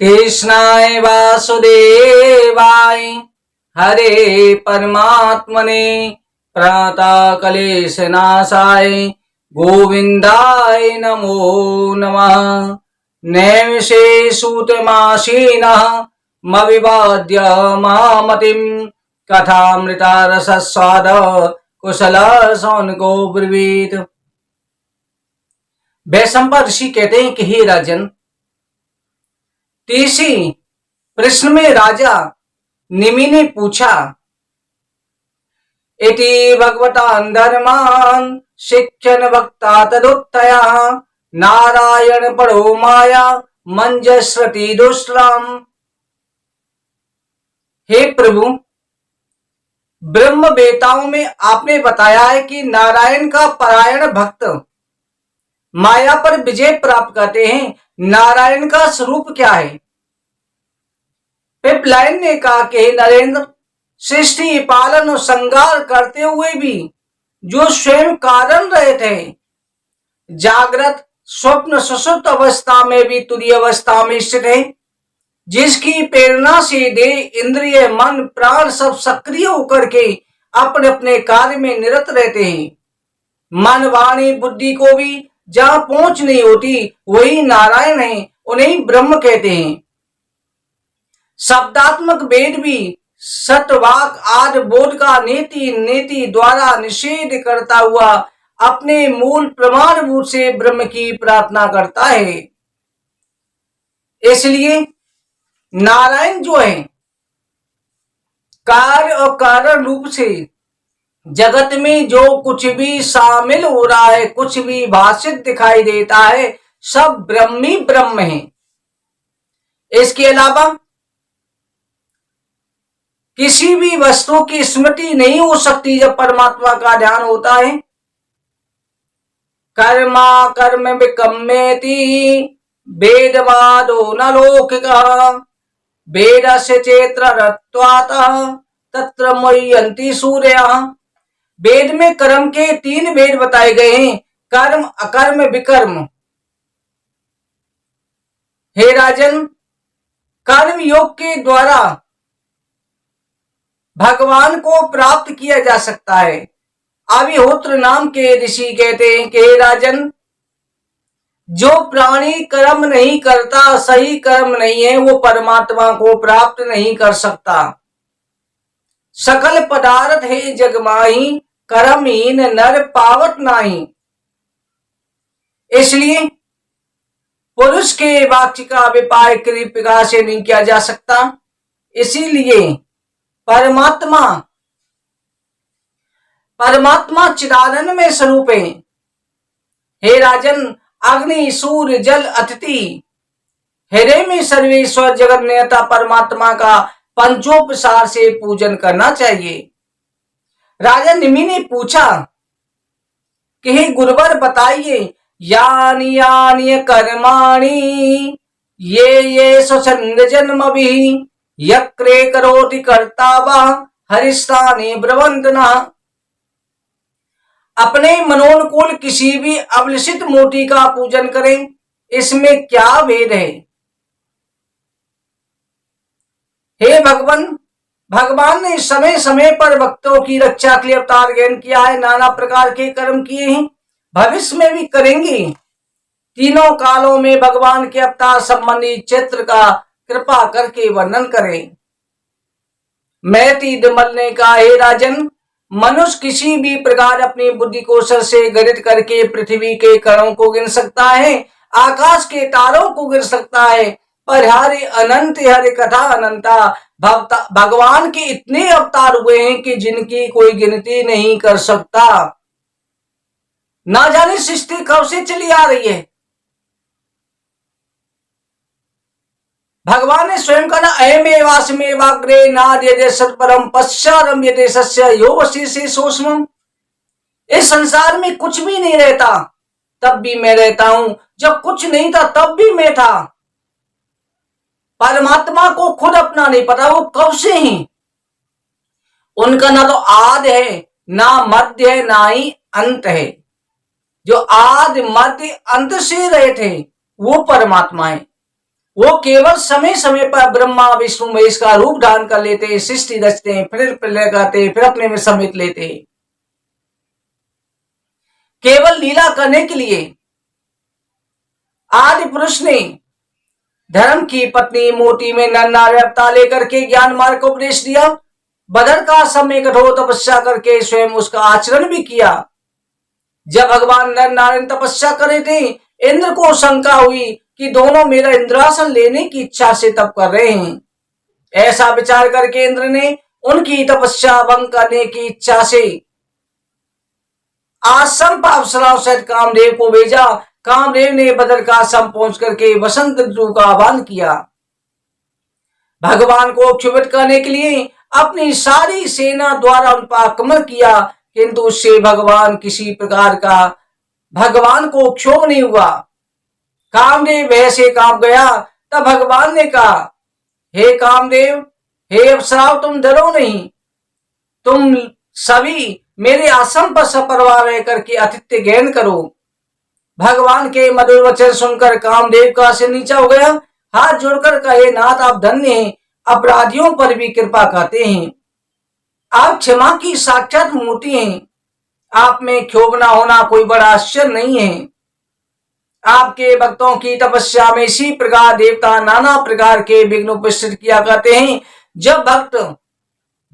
कृष्णाय वासुदेवाय हरे परमात्मने प्रणतक्लेशनाशाय गोविन्दाय नमो नमः। नैमिषे सूतमासीनः मविवाद्य मामतिं कथामृता रसस्वाद कुशल सौनको ब्रवीत। वैशंपायन ऋषि कहते हैं कि हे राजन, तीसरी प्रश्न में राजा निमि ने पूछा, इति भगवतां धर्मान् शिक्षण वक्ता तदुत्तया नारायण परो माया मंजस्रति दुष्टाम। हे प्रभु, ब्रह्म वेताओं में आपने बताया है कि नारायण का परायण भक्त माया पर विजय प्राप्त करते हैं। नारायण का स्वरूप क्या है? पिपलाइन ने कहा कि नरेंद्र, सृष्टि पालन और संहार करते हुए भी जो स्वयं कारण रहे थे, जागृत स्वप्न सुषुप्त अवस्था में भी तुरीय अवस्था में स्थित है, जिसकी प्रेरणा से देह इंद्रिय मन प्राण सब सक्रिय होकर के अपने अपने कार्य में निरत रहते हैं। मन वाणी बुद्धि को भी जहां पहुंच नहीं होती वही नारायण है, उन्हें ब्रह्म कहते हैं। शब्दात्मक वेद भी सतवाक आदि बोध का नीति द्वारा निषेध करता हुआ अपने मूल प्रमाणभूत से ब्रह्म की प्रार्थना करता है। इसलिए नारायण जो है, कार्य और कारण रूप से जगत में जो कुछ भी शामिल हो रहा है, कुछ भी भाषित दिखाई देता है, सब ब्रह्म ही ब्रह्म है। इसके अलावा किसी भी वस्तु की स्मृति नहीं हो सकती जब परमात्मा का ध्यान होता है। कर्मा कर्म विकम्मेति वेदवादो न लौकिकः वेदस्य चेत्र रत्वातः तत्र मुह्यन्ति सूर्यः। वेद में कर्म के 3 भेद बताए गए हैं, कर्म अकर्म विकर्म। हे राजन, कर्म योग के द्वारा भगवान को प्राप्त किया जा सकता है। अभिहोत्र नाम के ऋषि कहते हैं कि हे राजन, जो प्राणी कर्म नहीं करता, सही कर्म नहीं है, वो परमात्मा को प्राप्त नहीं कर सकता। सकल पदार्थ है जग माही कर्महीन नर पावत नाही। इसलिए पुरुष के वाक्य का विपाय कृपिका से नहीं किया जा सकता। इसीलिए परमात्मा चिदानंद में स्वरूप है। हे राजन, अग्नि सूर्य जल अतिथि हृदय में सर्वेश्वर जगत नेता परमात्मा का पंचोपचार से पूजन करना चाहिए। राजा निमि ने पूछा कि हे गुरुवर, बताइए, यानि यानि कर्माणि ये स्वच्छंद जन्म भी यक्रे करोति कर्ता वह हरिस्थानी ब्रवंदना। अपने मनोनुकूल किसी भी अभिलषित मूर्ति का पूजन करें, इसमें क्या भेद है? हे भगवान ने समय समय पर भक्तों की रक्षा के लिए अवतार ग्रहण किया है, नाना प्रकार के कर्म किए हैं, भविष्य में भी करेंगे। तीनों कालों में भगवान के अवतार संबंधी चित्र का कृपा करके वर्णन करें। मैती दिमल ने कहा, हे राजन, मनुष्य किसी भी प्रकार अपनी बुद्धि कौशल से गणित करके पृथ्वी के कणों को गिन सकता है, आकाश के तारों को गिन सकता है, पर हरि अनंत हरि कथा अनंता। भगवान के इतने अवतार हुए हैं कि जिनकी कोई गिनती नहीं कर सकता। ना जाने सृष्टि कब से चली आ रही है। भगवान ने स्वयं कहा, अयमेवास्मेवाग्रे नाद्यते सत्परम पश्चादम यते सस्य यो वशीसे सूक्ष्मम्। इस संसार में कुछ भी नहीं रहता, तब भी मैं रहता हूं। जब कुछ नहीं था तब भी मैं था। परमात्मा को खुद अपना नहीं पता, वो कब से ही। उनका ना तो आदि है, ना मध्य है, ना ही अंत है। जो आदि मध्य अंत से रहे थे वो परमात्मा है। वो केवल समय समय पर ब्रह्मा विष्णु महेश का रूप धारण कर लेते हैं, सृष्टि रचते हैं, फिर प्रलय करते हैं, फिर अपने में समेट लेते हैं, केवल लीला करने के लिए। आदि पुरुष ने धर्म की पत्नी मोती में नर नारायण अवतार लेकर के ज्ञान मार्ग को उपदेश दिया। बदर का समय कठोर तपस्या करके स्वयं उसका आचरण भी किया। जब भगवान नर नारायण तपस्या कर रहे थे, इंद्र को शंका हुई कि दोनों मेरा इंद्रासन लेने की इच्छा से तप कर रहे हैं। ऐसा विचार करके इंद्र ने उनकी तपस्या भंग करने की इच्छा से आश्रम अप्सराओं सहित कामदेव को भेजा। कामदेव ने बदर का आश्रम पहुंच करके वसंत ऋतु का आह्वान किया। भगवान को क्षुभित करने के लिए अपनी सारी सेना द्वारा उन पर आक्रमण किया, किंतु उससे भगवान किसी प्रकार का भगवान को क्षोभ नहीं हुआ। कामदेव भय से कांप गया। तब भगवान ने कहा, हे कामदेव, हे अप्सराओं, तुम डरो नहीं, तुम सभी मेरे आश्रम पर सपरिवार रह करके आतिथ्य ग्रहण करो। भगवान के मधुर वचन सुनकर कामदेव का सिर नीचा हो गया। हाथ जोड़कर कहे, नाथ आप धन्य हैं, अपराधियों पर भी कृपा करते हैं, आप क्षमा की साक्षात मूर्ति हैं, आप में क्षोभ न होना कोई बड़ा आश्चर्य नहीं है। आपके भक्तों की तपस्या में इसी प्रकार देवता नाना प्रकार के विघ्न उपस्थित किया करते हैं। जब भक्त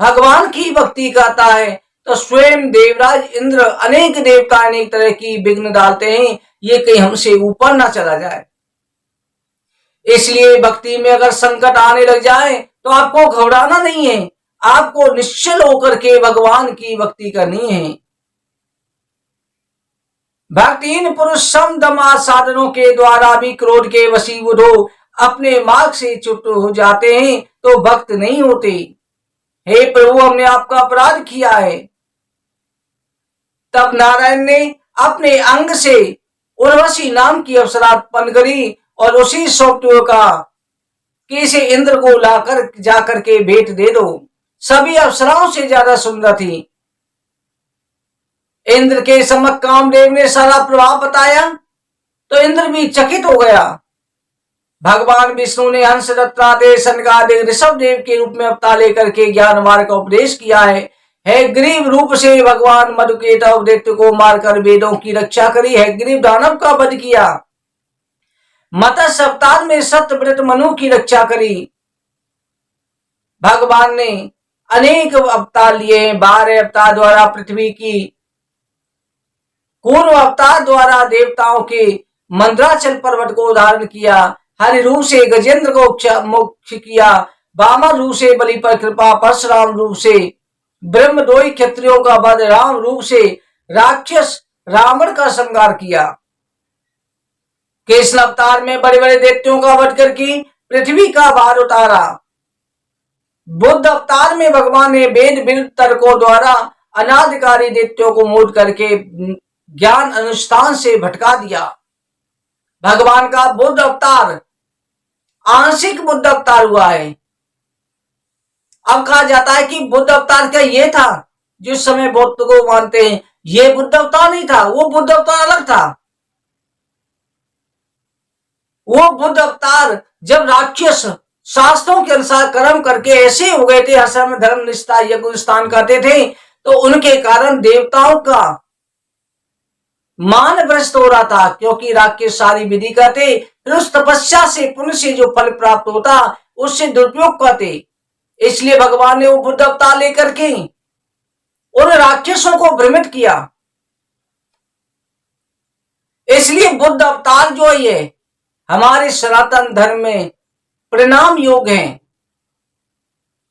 भगवान की भक्ति करता है तो स्वयं देवराज इंद्र अनेक देवता अनेक तरह की विघ्न डालते हैं, ये कहीं हमसे ऊपर ना चला जाए। इसलिए भक्ति में अगर संकट आने लग जाए तो आपको घबराना नहीं है, आपको निश्चल होकर के भगवान की भक्ति करनी है। भक्तिहीन पुरुष सम दम आदि साधनों के द्वारा भी क्रोध के वशीभूत हो अपने मार्ग से च्युत हो जाते हैं तो भक्त नहीं होते। हे प्रभु, हमने आपका अपराध किया है। तब नारायण ने अपने अंग से उर्वशी नाम की अप्सरा उत्पन्न करी और उसी सोपटियों का कि इसे इंद्र को लाकर जाकर के भेंट दे दो। सभी अप्सराओं से ज्यादा सुंदर थी। इंद्र के सम्मुख कामदेव ने सारा प्रभाव बताया तो इंद्र भी चकित हो गया। भगवान विष्णु ने हंस रत्नादेव सनकादिक ऋषभ देव के रूप में अवतार लेकर के ज्ञान मार्ग का उपदेश किया है ग्रीव रूप से भगवान मधुकेता दैत्य को मारकर वेदों की रक्षा करी है, ग्रीव दानव का वध किया, मत्स्य अवतार में सत्यव्रत मनु की रक्षा करी। भगवान ने अनेक अवतार लिए हैं। 12 अवतार द्वारा पृथ्वी की, पूर्व अवतार द्वारा देवताओं के मंद्राचल पर्वत को धारण किया, हरि रूप से गजेंद्र को मोक्ष किया, वामन रूप से बलि पर कृपा, परशुराम रूप से ब्रह्मद्रोही क्षत्रियों का वध, राम रूप से राक्षस रावण का संहार किया। कृष्ण अवतार में बड़े बड़े दैत्यों का वध करके पृथ्वी का भार उतारा। बुद्ध अवतार में भगवान ने वेद विरुद्ध तर्कों द्वारा अनाधिकारी दैत्यों को मोड़ करके ज्ञान अनुष्ठान से भटका दिया। भगवान का बुद्ध अवतार आंशिक बुद्ध अवतार हुआ है। अब कहा जाता है कि बुद्ध अवतार क्या ये था जिस समय बौद्ध को मानते हैं, ये बुद्ध अवतार नहीं था, वो बुद्ध अवतार अलग था। वो बुद्ध अवतार जब राक्षस शास्त्रों के अनुसार कर्म करके ऐसे हो गए थे, हर समय धर्म निष्ठा यज्ञ अनुष्ठान करते थे, तो उनके कारण देवताओं का मान भ्रष्ट हो रहा था, क्योंकि राक्षस सारी विधि करते, फिर उस तपस्या से पुण्य से जो फल प्राप्त होता उससे दुरुपयोग करते। इसलिए भगवान ने वो बुद्ध अवतार लेकर के उन राक्षसों को भ्रमित किया। इसलिए बुद्ध अवतार जो है हमारे सनातन धर्म में परिणाम योग हैं,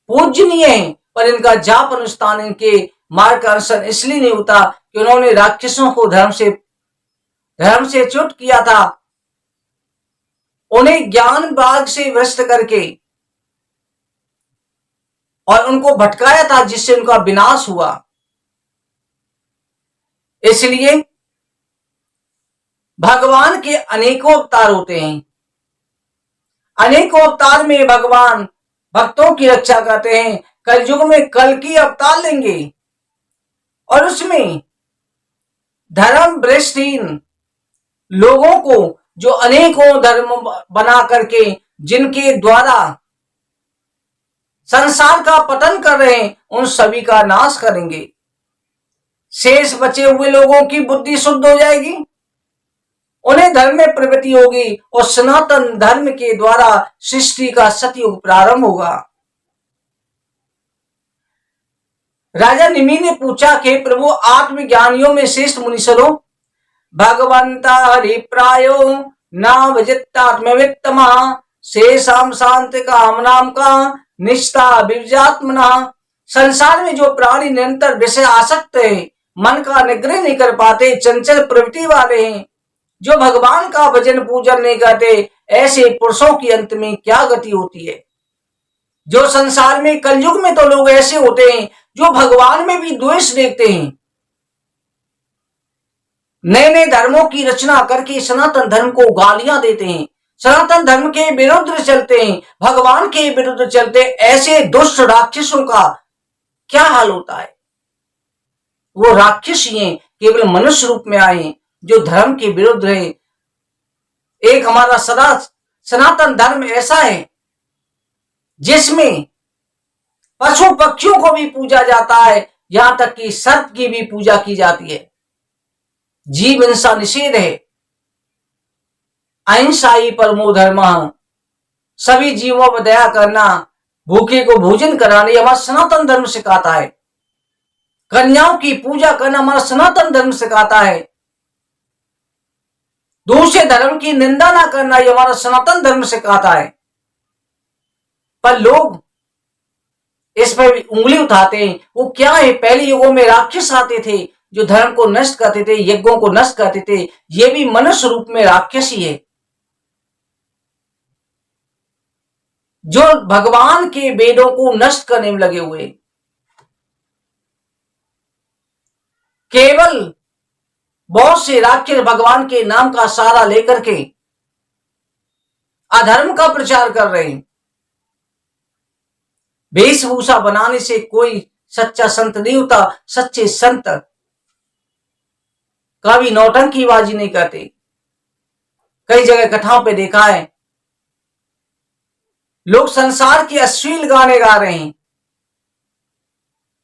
पूजनीय हैं, पर इनका जाप अनुष्ठान, इनके मार्ग का अनुसरण इसलिए नहीं होता कि उन्होंने राक्षसों को धर्म से च्युत किया था, उन्हें ज्ञान मार्ग से भ्रष्ट करके और उनको भटकाया था, जिससे उनका विनाश हुआ। इसलिए भगवान के अनेकों अवतार होते हैं। अनेकों अवतार में भगवान भक्तों की रक्षा करते हैं। कलयुग में कल की अवतार लेंगे और उसमें धर्म भ्रष्टहीन लोगों को, जो अनेकों धर्म बना करके जिनके द्वारा संसार का पतन कर रहे हैं, उन सभी का नाश करेंगे। शेष बचे हुए लोगों की बुद्धि शुद्ध हो जाएगी, उन्हें धर्म में प्रवृत्ति होगी और सनातन धर्म के द्वारा सृष्टि का सतयुग प्रारंभ होगा। राजा निमि ने पूछा कि प्रभु, आत्मज्ञानियों में श्रेष्ठ मुनीश्वरों, भगवंता हरिप्रायो नावजित्तात्मवित्तमा शेषाम शांति कामनाम का निष्ठा विजात्मना। संसार में जो प्राणी निरंतर विषय आसक्त है, मन का निग्रह नहीं कर पाते, चंचल प्रवृत्ति वाले हैं, जो भगवान का भजन पूजन नहीं करते, ऐसे पुरुषों की अंत में क्या गति होती है। जो संसार में कलयुग में तो लोग ऐसे होते हैं जो भगवान में भी द्वेष देखते हैं, नए नए धर्मों की रचना करके सनातन धर्म को गालियां देते हैं, सनातन धर्म के विरुद्ध चलते हैं, भगवान के विरुद्ध चलते। ऐसे दुष्ट राक्षसों का क्या हाल होता है। वो राक्षस ही हैं, केवल मनुष्य रूप में आए, जो धर्म के विरुद्ध है। एक हमारा सनातन धर्म ऐसा है जिसमें पशु पक्षियों को भी पूजा जाता है, यहां तक कि सर्प की भी पूजा की जाती है। जीव हिंसा निषेध है, अहिंसा ही परमो धर्मः, सभी जीवों पर दया करना, भूखे को भोजन कराना, ये हमारा सनातन धर्म सिखाता है। कन्याओं की पूजा करना हमारा सनातन धर्म सिखाता है। दूसरे धर्म की निंदा ना करना, ये हमारा सनातन धर्म सिखाता है। पर लोग इस पर उंगली उठाते हैं। वो क्या है, पहले युगों में राक्षस आते थे जो धर्म को नष्ट करते थे, यज्ञों को नष्ट करते थे। ये भी मनुष्य रूप में राक्षस ही है, जो भगवान के वेदों को नष्ट करने में लगे हुए। केवल बहुत से राक्षस भगवान के नाम का सहारा लेकर के अधर्म का प्रचार कर रहे हैं। वेशभूषा बनाने से कोई सच्चा संत नहीं होता। सच्चे संत कभी नौटंकीबाजी नहीं करते। कई जगह कथाओं पे देखा है, लोग संसार के अश्लील गाने गा रहे हैं।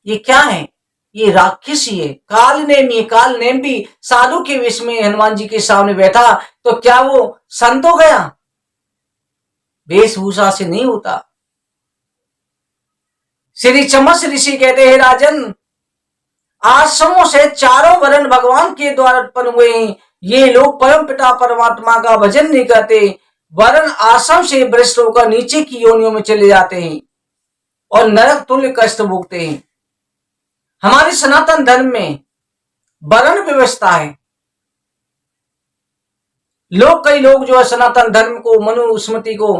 ये क्या है, ये राक्षस ही है, काल नेम। ये काल नेम भी साधु के वेश में हनुमान जी के सामने बैठा, तो क्या वो संत हो गया? वेशभूषा से नहीं होता। श्री चमस ऋषि कहते हैं, राजन, आश्रमों से चारों वर्ण भगवान के द्वारा उत्पन्न हुए हैं। ये लोग परम पिता परमात्मा का भजन नहीं करते, वर्ण आश्रम से भ्रष्ट होकर नीचे की योनियों में चले जाते हैं और नरक तुल्य कष्ट भोगते हैं। हमारे सनातन धर्म में वर्ण व्यवस्था है। कई लोग जो है सनातन धर्म को, मनुस्मृति को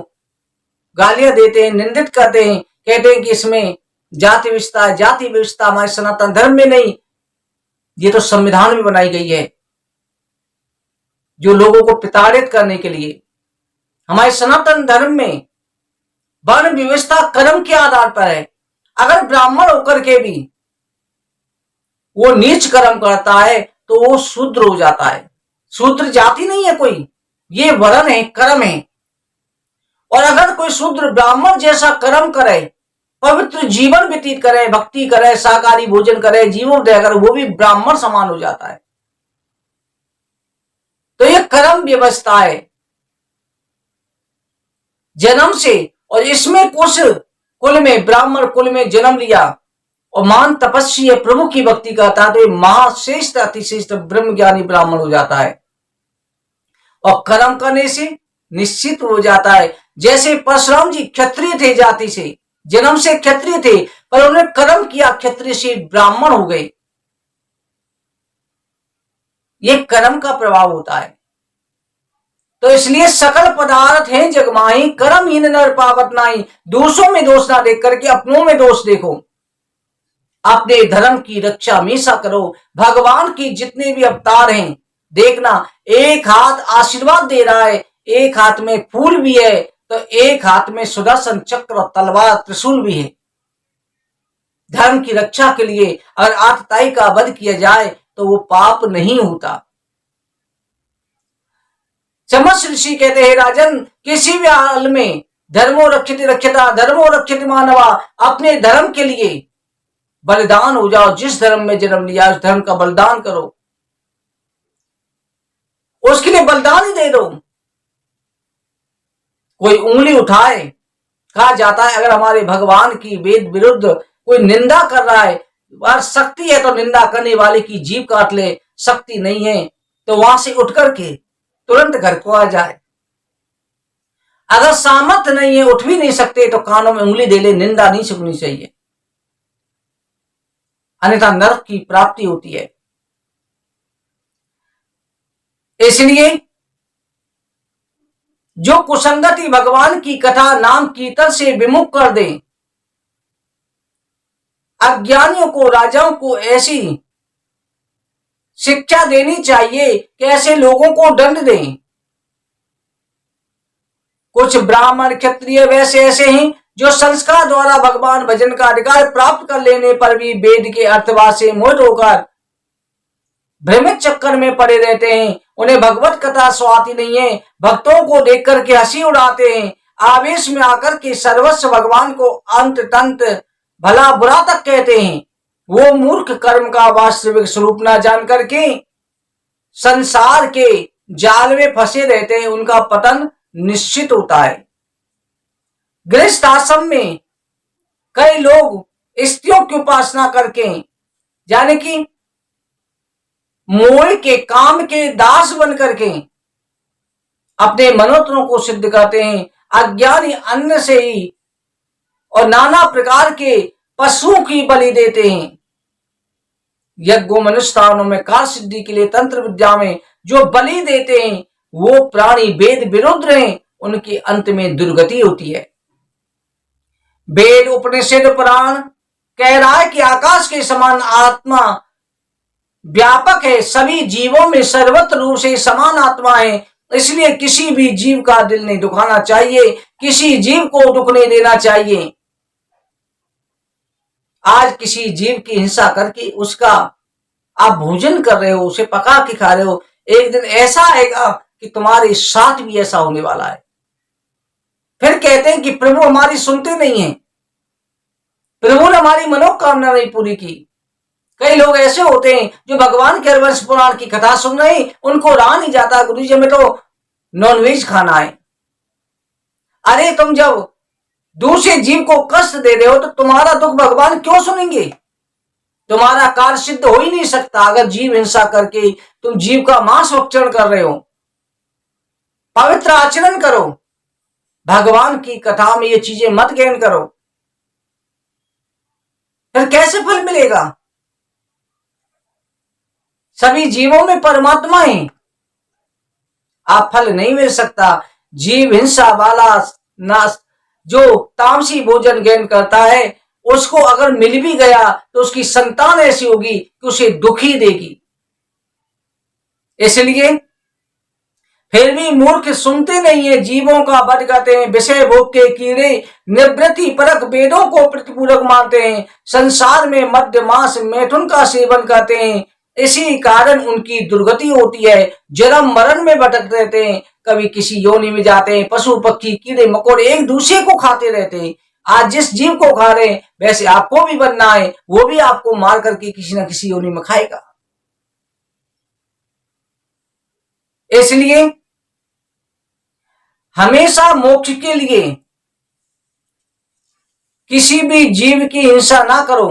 गालियां देते हैं, निंदित करते हैं, कहते हैं कि इसमें जाति व्यवस्था है। जाति व्यवस्था हमारे सनातन धर्म में नहीं, ये तो संविधान में बनाई गई है, जो लोगों को प्रताड़ित करने के लिए। हमारे सनातन धर्म में वर्ण व्यवस्था कर्म के आधार पर है। अगर ब्राह्मण होकर के भी वो नीच कर्म करता है तो वो शूद्र हो जाता है। शूद्र जाति नहीं है कोई, ये वर्ण है, कर्म है। और अगर कोई शूद्र ब्राह्मण जैसा कर्म करे, पवित्र जीवन व्यतीत करे, भक्ति करे, शाकाहारी भोजन करे, जीवोदय करे, वो भी ब्राह्मण समान हो जाता है। तो ये कर्म व्यवस्था है जन्म से। और इसमें कुछ कुल में, ब्राह्मण कुल में जन्म लिया और मान तपस्वी है, प्रभु की भक्ति करता है, तो महाश्रेष्ठ अतिश्रेष्ठ ब्रह्म ज्ञानी ब्राह्मण हो जाता है। और कर्म करने से निश्चित हो जाता है। जैसे परशुराम जी क्षत्रिय थे, जाति से, जन्म से क्षत्रिय थे, पर उन्होंने कर्म किया, क्षत्रिय से ब्राह्मण हो गए। ये कर्म का प्रभाव होता है। तो इसलिए सकल पदार्थ हैं जगमाही, कर्महीन नर पावत नाई। दूसरों में दोष ना देख करके अपनों में दोष देखो। अपने धर्म की रक्षा हमेशा करो। भगवान की जितने भी अवतार हैं, देखना, एक हाथ आशीर्वाद दे रहा है, एक हाथ में फूल भी है, तो एक हाथ में सुदर्शन चक्र और तलवार त्रिशूल भी है। धर्म की रक्षा के लिए अगर आतताई का वध किया जाए तो वो पाप नहीं होता। चमस ऋषि कहते हैं राजन, किसी भी हाल में धर्मो रक्षति रक्षता धर्मो रक्षति मानवा, अपने धर्म के लिए बलिदान हो जाओ। जिस धर्म में जन्म लिया उस धर्म का बलिदान करो, उसके लिए बलिदान ही दे दो। कोई उंगली उठाए, कहा जाता है अगर हमारे भगवान की वेद विरुद्ध कोई निंदा कर रहा है, वह शक्ति है तो निंदा करने वाले की जीभ काट ले, शक्ति नहीं है तो वहां से उठ करके तुरंत घर को आ जाए। अगर सामर्थ्य नहीं है, उठ भी नहीं सकते, तो कानों में उंगली दे ले, निंदा नहीं सुननी चाहिए, अन्यथा नरक की प्राप्ति होती है। इसलिए जो कुसंगति भगवान की कथा नाम कीर्तन से विमुख कर दे, अज्ञानियों को, राजाओं को ऐसी शिक्षा देनी चाहिए कि ऐसे लोगों को दंड दें। कुछ ब्राह्मण क्षत्रिय वैसे ऐसे हैं जो संस्कार द्वारा भगवान भजन का अधिकार प्राप्त कर लेने पर भी वेद के अर्थवाद से मोहित होकर भ्रमित चक्कर में पड़े रहते हैं। उन्हें भगवत कथा स्वाति नहीं है, भक्तों को देख करके हंसी उड़ाते हैं, आवेश में आकर के सर्वस्व भगवान को अंत तंत भला बुरा तक कहते हैं। वो मूर्ख कर्म का वास्तविक स्वरूप न जान करके संसार के जाल में फंसे रहते हैं, उनका पतन निश्चित होता है। गृहस्थ आश्रम में कई लोग स्त्रियों की उपासना करके, यानी कि मोह के, काम के दास बन करके अपने मनोरथों को सिद्ध करते हैं। अज्ञानी अन्न से ही और नाना प्रकार के पशुओं की बलि देते हैं। यज्ञों मनुष्ठानों में कार्य सिद्धि के लिए तंत्र विद्या में जो बलि देते हैं वो प्राणी वेद विरुद्ध हैं, उनके अंत में दुर्गति होती है। वेद उपनिषद पुराण कह रहा है कि आकाश के समान आत्मा व्यापक है, सभी जीवों में सर्वत्र रूप से समान आत्मा है, इसलिए किसी भी जीव का दिल नहीं दुखाना चाहिए, किसी जीव को दुख नहीं देना चाहिए। आज किसी जीव की हिंसा करके उसका आप भोजन कर रहे हो, उसे पका के खा रहे हो, एक दिन ऐसा आएगा कि तुम्हारे साथ भी ऐसा होने वाला है। फिर कहते हैं कि प्रभु हमारी सुनते नहीं है, प्रभु ने हमारी मनोकामना नहीं पूरी की। कई लोग ऐसे होते हैं जो भगवान के हरवंश पुराण की कथा सुन रहे हैं, उनको रहा नहीं जाता, गुरु जी हमें तो नॉनवेज खाना है। अरे तुम जब दूसरे जीव को कष्ट दे रहे हो तो तुम्हारा दुख भगवान क्यों सुनेंगे? तुम्हारा कार्य सिद्ध हो ही नहीं सकता अगर जीव हिंसा करके तुम जीव का मांस भक्षण कर रहे हो। पवित्र आचरण करो, भगवान की कथा में ये चीजें मत ग्रहण करो, फिर कैसे फल मिलेगा? सभी जीवों में परमात्मा है, आप फल नहीं मिल सकता। जीव हिंसा वाला नाश जो तामसी भोजन ग्रहण करता है, उसको अगर मिल भी गया तो उसकी संतान ऐसी होगी कि उसे दुखी देगी। इसलिए फिर भी मूर्ख सुनते नहीं है, जीवों का वध करते हैं, विषय भोग के कीड़े निवृत्ति परक वेदों को प्रतिपूरक मानते हैं, संसार में मध्य मांस मैथुन का सेवन करते हैं, इसी कारण उनकी दुर्गति होती है, जन्म मरण में भटक रहते हैं, कभी किसी योनि में जाते हैं, पशु पक्षी कीड़े मकोड़े एक दूसरे को खाते रहते हैं। आज जिस जीव को खा रहे हैं वैसे आपको भी बनना है, वो भी आपको मार करके किसी न किसी योनि में खाएगा। इसलिए हमेशा मोक्ष के लिए किसी भी जीव की हिंसा ना करो,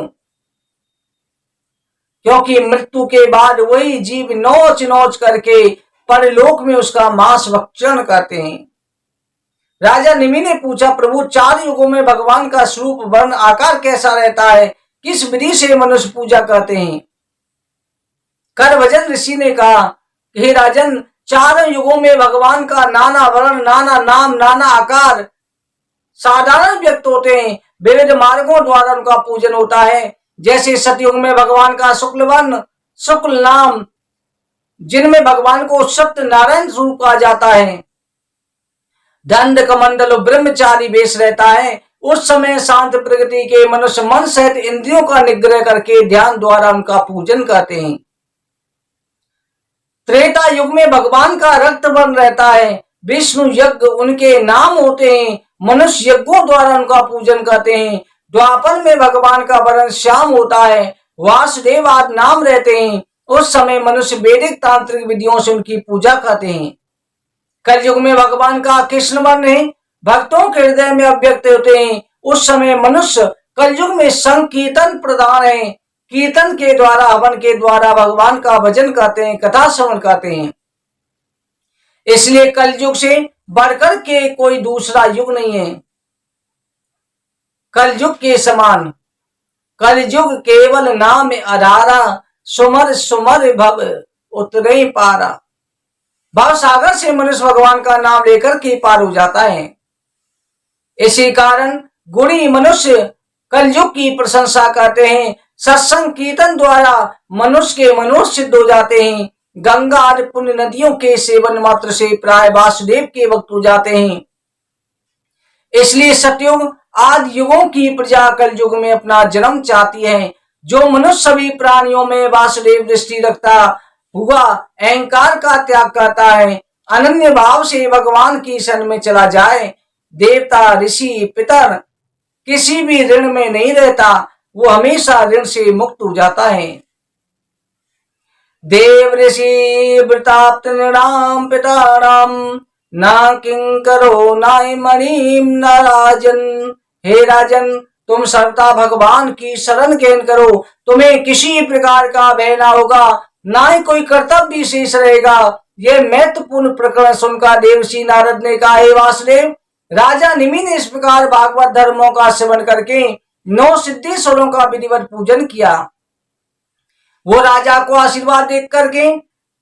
क्योंकि मृत्यु के बाद वही जीव नोच नोच करके परलोक में उसका मांस भक्षण करते हैं। राजा निमि ने पूछा, प्रभु 4 युगों में भगवान का स्वरूप वर्ण आकार कैसा रहता है, किस विधि से मनुष्य पूजा करते हैं? करभजन ऋषि ने कहा, हे राजन, 4 युगों में भगवान का नाना वर्ण, नाना नाम, नाना आकार साधारण व्यक्त होते हैं, विविध मार्गों द्वारा उनका पूजन होता है। जैसे सतयुग में भगवान का शुक्ल वर्ण, शुक्ल नाम, जिनमें भगवान को सत्य नारायण स्वरूप कहा जाता है, दंड कमंडल ब्रह्मचारी वेश रहता है। उस समय शांत प्रकृति के मनुष्य मन सहित इंद्रियों का निग्रह करके ध्यान द्वारा उनका पूजन करते हैं। त्रेता युग में भगवान का रक्त बन रहता है, विष्णु यज्ञ उनके नाम होते हैं, मनुष्य यज्ञों द्वारा उनका पूजन करते हैं। द्वापर में भगवान का वर्ण श्याम होता है, वासुदेव आदि नाम रहते हैं। उस समय मनुष्य वैदिक तांत्रिक विधियों से उनकी पूजा करते हैं। कलयुग में भगवान का कृष्ण वर्ण है, भक्तों के हृदय में अव्यक्त होते हैं। उस समय मनुष्य कलयुग में संकीर्तन प्रधान है, कीर्तन के द्वारा हवन के द्वारा भगवान का भजन करते हैं, कथा श्रवण करते हैं। इसलिए कलयुग से बढ़कर के कोई दूसरा युग नहीं है कलयुग के समान। कलयुग केवल नाम आधारा, सुमर सुमर भव उतरे पारा। भव सागर से मनुष्य भगवान का नाम लेकर के पार हो जाता है। इसी कारण गुणी मनुष्य कलयुग की प्रशंसा करते हैं। सत्संग कीर्तन द्वारा मनुष्य के मनोज सिद्ध हो जाते हैं। गंगा आदि पुण्य नदियों के सेवन मात्र से प्राय वासुदेव के भक्त हो जाते हैं। इसलिए सतयुग आदि युगों की प्रजा कलयुग में अपना जन्म चाहती है। जो मनुष्य सभी प्राणियों में वासुदेव दृष्टि रखता हुआ अहंकार का त्याग करता है, अनन्य भाव से भगवान की शरण में चला जाए, देवता ऋषि पितर किसी भी ऋण में नहीं रहता, वो हमेशा ऋण से मुक्त हो जाता है। देव ऋषि वृताप्त नृणाम पिताराम ना किंकरो नाय मणिम न राजन। हे राजन, तुम सर्वथा भगवान की शरण ग्रहण करो, तुम्हें किसी प्रकार का भय ना होगा, ना ही कोई कर्तव्य शेष रहेगा। यह महत्वपूर्ण प्रकरण सुनकर देवर्षि नारद ने कहा, हे वासुदेव, राजा निमि ने इस प्रकार भागवत धर्मों का सेवन करके 9 सिद्धेश्वरों का विधिवत पूजन किया। वो राजा को आशीर्वाद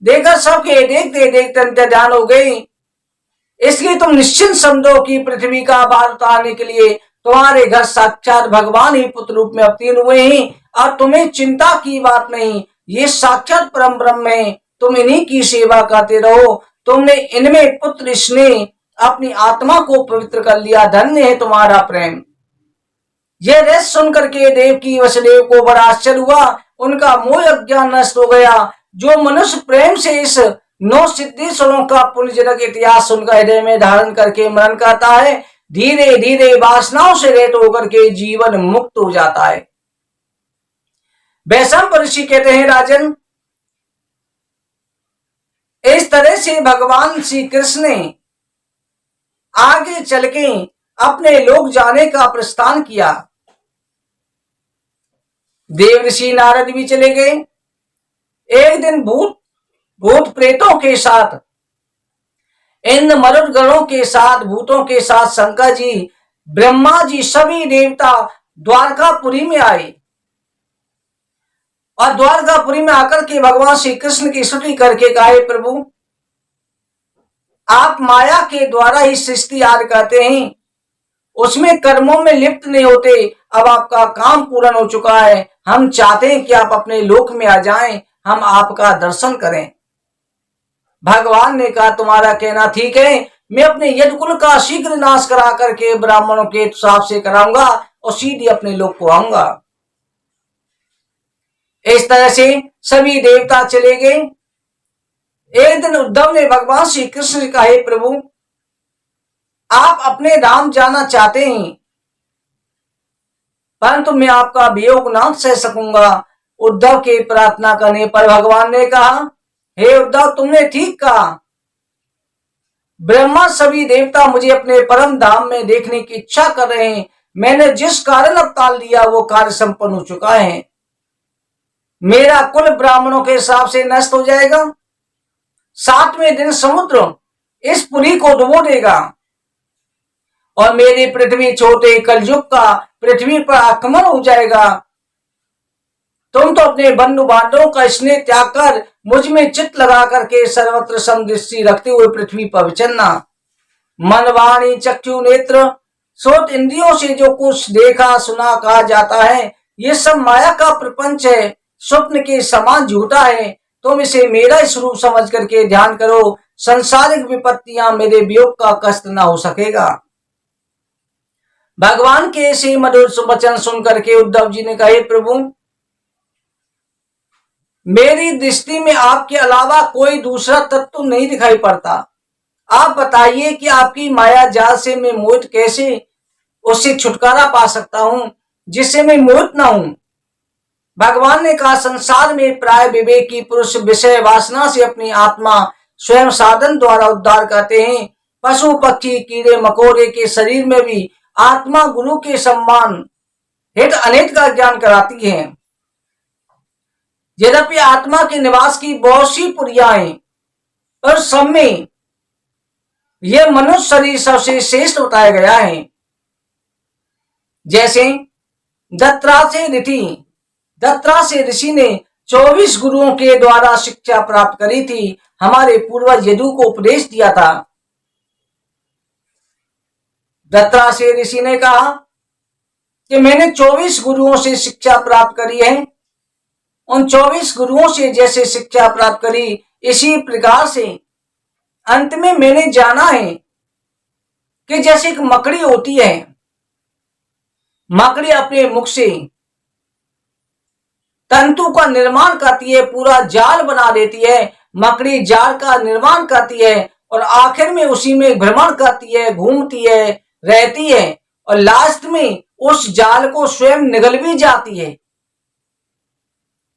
देकर सबके देखते देखते अंतर ध्यान हो गई। इसलिए तुम निश्चिंत समझो कि पृथ्वी का भार उतारने के लिए तुम्हारे घर साक्षात भगवान ही पुत्र रूप में अवतीर्ण हुए हैं और तुम्हें चिंता की बात नहीं। ये साक्षात परम ब्रह्म है, तुम इन्हीं की सेवा करते रहो। तुमने इनमें पुत्र स्नेह अपनी आत्मा को पवित्र कर लिया, धन्य है तुम्हारा प्रेम। यह रहस्य सुनकर के देव की वसुदेव को बड़ा आश्चर्य हुआ, उनका मोह अज्ञान नष्ट हो गया। जो मनुष्य प्रेम से इस 9 सिद्धेश्वरों का पुण्यजनक इतिहास सुनकर हृदय में धारण करके मनन करता है, धीरे धीरे वासनाओं से रहित होकर के जीवन मुक्त हो जाता है। वैशंपायन ऋषि कहते हैं, राजन, इस तरह से भगवान श्री कृष्ण ने आगे चल के अपने लोक जाने का प्रस्थान किया। देव ऋषि नारद भी चले गए। एक दिन भूत प्रेतों के साथ, इंद्र मरुद गणों के साथ, भूतों के साथ शंकर जी, ब्रह्मा जी, सभी देवता द्वारकापुरी में आए और द्वारकापुरी में आकर के भगवान श्री कृष्ण की स्तुति करके कहा, प्रभु, आप माया के द्वारा ही सृष्टि आदि करते हैं, उसमें कर्मों में लिप्त नहीं होते। अब आपका काम पूर्ण हो चुका है, हम चाहते हैं कि आप अपने लोक में आ जाएं, हम आपका दर्शन करें। भगवान ने कहा, तुम्हारा कहना ठीक है, मैं अपने यदुकुल का शीघ्र नाश करा करके ब्राह्मणों के हिसाब से कराऊंगा और सीधे अपने लोक को आऊंगा। इस तरह से सभी देवता चले गए। एक दिन उद्धव ने भगवान श्री कृष्ण से कहा, हे प्रभु, आप अपने धाम जाना चाहते हैं, परंतु मैं आपका वियोग ना सह सकूंगा। उद्धव के प्रार्थना करने पर भगवान ने कहा, हे उद्धव, तुमने ठीक कहा। ब्रह्मा सभी देवता मुझे अपने परम धाम में देखने की इच्छा कर रहे हैं। मैंने जिस कारण अवतार लिया वो कार्य संपन्न हो चुका है। मेरा कुल ब्राह्मणों के हिसाब से नष्ट हो जाएगा। 7वें दिन समुद्र इस पुरी को डुबो देगा और मेरी पृथ्वी छोटे कलयुग का पृथ्वी पर आक्रमण हो जाएगा। तुम तो अपने बंधु बांधवों का स्नेह त्याग कर मुझ में चित्त लगा करके सर्वत्र समदृष्टि रखते हुए पृथ्वी पर विचरना। मन, वाणी, चक्षु, नेत्र, श्रोत इंद्रियों से जो कुछ देखा सुना कहा जाता है, ये सब माया का प्रपंच है, स्वप्न के समान झूठा है। तुम इसे मेरा स्वरूप समझ करके ध्यान करो, संसारिक विपत्तियां मेरे वियोग का कष्ट न हो सकेगा। भगवान के ऐसे मधुर वचन सुन करके उद्धव जी ने कहा, प्रभु, मेरी दृष्टि में आपके अलावा कोई दूसरा तत्व नहीं दिखाई पड़ता। आप बताइए कि आपकी माया जाल से मैं मोहित कैसे उससे छुटकारा पा सकता हूं, जिससे मैं मोहित ना हूं। भगवान ने कहा, संसार में प्राय विवेकी पुरुष विषय वासना से अपनी आत्मा स्वयं साधन द्वारा उद्धार करते हैं। पशु पक्षी कीड़े मकोड़े के शरीर में भी आत्मा गुरु के सम्मान हित अनित का ज्ञान कराती है। यद्यपि आत्मा के निवास की बहुत सी पुरियाएं और सब में यह मनुष्य शरीर सबसे श्रेष्ठ बताया गया है। जैसे दत्तात्रेय ऋषि ने 24 गुरुओं के द्वारा शिक्षा प्राप्त करी थी। हमारे पूर्वज यदु को उपदेश दिया था। दत्तात्रेय ऋषि ने कहा कि मैंने 24 गुरुओं से शिक्षा प्राप्त करी है। उन 24 गुरुओं से जैसे शिक्षा प्राप्त करी, इसी प्रकार से अंत में मैंने जाना है कि जैसे एक मकड़ी होती है, मकड़ी अपने मुख से तंतु का निर्माण करती है, पूरा जाल बना देती है। मकड़ी जाल का निर्माण करती है और आखिर में उसी में भ्रमण करती है, घूमती है, रहती है और लास्ट में उस जाल को स्वयं निगल भी जाती है।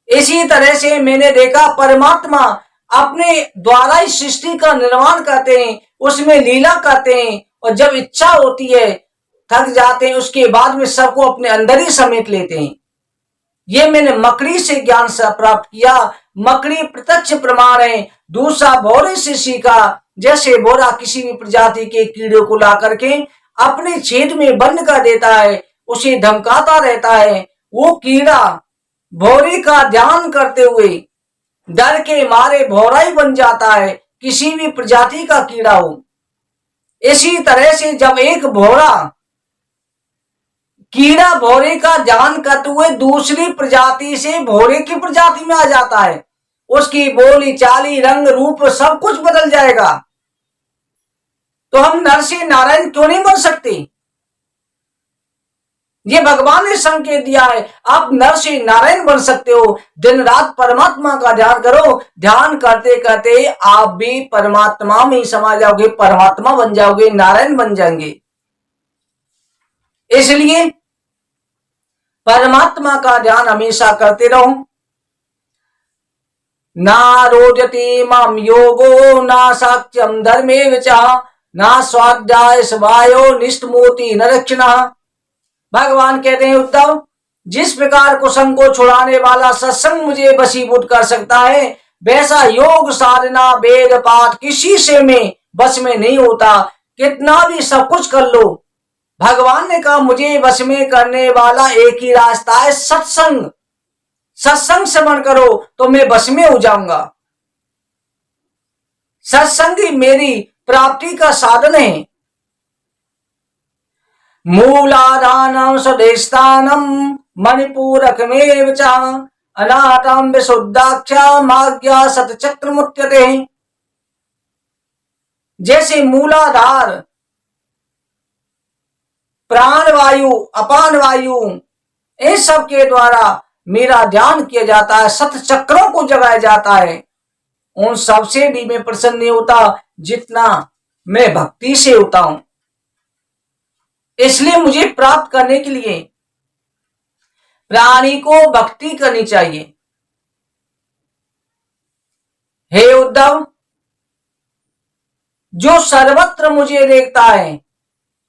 इसी तरह से मैंने देखा परमात्मा अपने द्वारा ही सृष्टि का निर्माण करते हैं, उसमें लीला करते हैं और जब इच्छा होती है, थक जाते हैं, उसके बाद में सबको अपने अंदर ही समेट लेते हैं। ये मैंने मकड़ी से ज्ञान से प्राप्त किया। मकड़ी प्रत्यक्ष प्रमाण है। दूसरा भौरे से सीखा। जैसे भौरा किसी भी प्रजाति के कीड़े को ला करके अपने छेद में बंद कर देता है, उसे धमकाता रहता है, वो कीड़ा भौरे का ध्यान करते हुए डर के मारे भौरा ही बन जाता है, किसी भी प्रजाति का कीड़ा हो। इसी तरह से जब एक कीड़ा भौरे का ध्यान करते हुए दूसरी प्रजाति से भौरे की प्रजाति में आ जाता है, उसकी बोली चाली रंग रूप सब कुछ बदल जाएगा। तो हम नर से नारायण क्यों नहीं बन सकते? ये भगवान ने संकेत दिया है, आप नर से नारायण बन सकते हो। दिन रात परमात्मा का ध्यान करो। ध्यान करते करते आप भी परमात्मा में ही समा जाओगे, परमात्मा बन जाओगे, नारायण बन जाएंगे। इसलिए परमात्मा का ध्यान हमेशा करते रहो। ना रोजति माम योगो ना साक्ष्यम धर्मे विचा ना स्वाध्याय स्वायो निष्ठमूर्ति नरक्षणा। भगवान कहते हैं, उद्धव, जिस प्रकार कुसंग को छुड़ाने वाला सत्संग मुझे वशीभूत कर सकता है, वैसा योग साधना वेद पाठ किसी से में बस में नहीं होता। कितना भी सब कुछ कर लो, भगवान ने कहा मुझे वश में करने वाला एक ही रास्ता है, सत्संग। सत्संग श्रवण करो तो मैं वश में हो जाऊंगा। सत्संग ही मेरी प्राप्ति का साधन है। मूलाधानम स्वदेष्टानम मणिपूरकमेव च अनाथम विशुद्धाक्षा माज्ञा सतचक्र मुच्यते। जैसे मूलाधार प्राण वायु अपान वायु इन सब के द्वारा मेरा ध्यान किया जाता है, सत चक्रों को जगाया जाता है, उन सबसे भी मैं प्रसन्न नहीं होता जितना मैं भक्ति से होता हूं। इसलिए मुझे प्राप्त करने के लिए प्राणी को भक्ति करनी चाहिए। हे उद्धव, जो सर्वत्र मुझे देखता है,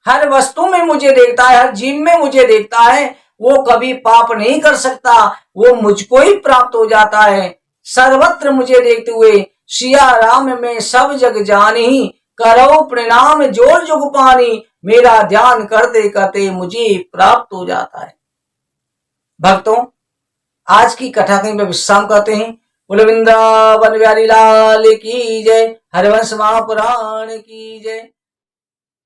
हर वस्तु में मुझे देखता है, हर जीव में मुझे देखता है, वो कभी पाप नहीं कर सकता, वो मुझको ही प्राप्त हो जाता है। सर्वत्र मुझे देखते हुए सिया राम में सब जग जानी, करो प्रणाम जोर जुग पानी। मेरा ध्यान करते करते मुझे प्राप्त हो जाता है। भक्तों, आज की कथा कहीं पर विश्राम करते हैं। बोलो वृंदावन बिहारी लाल की जय, हरिवंश महापुराण की जय।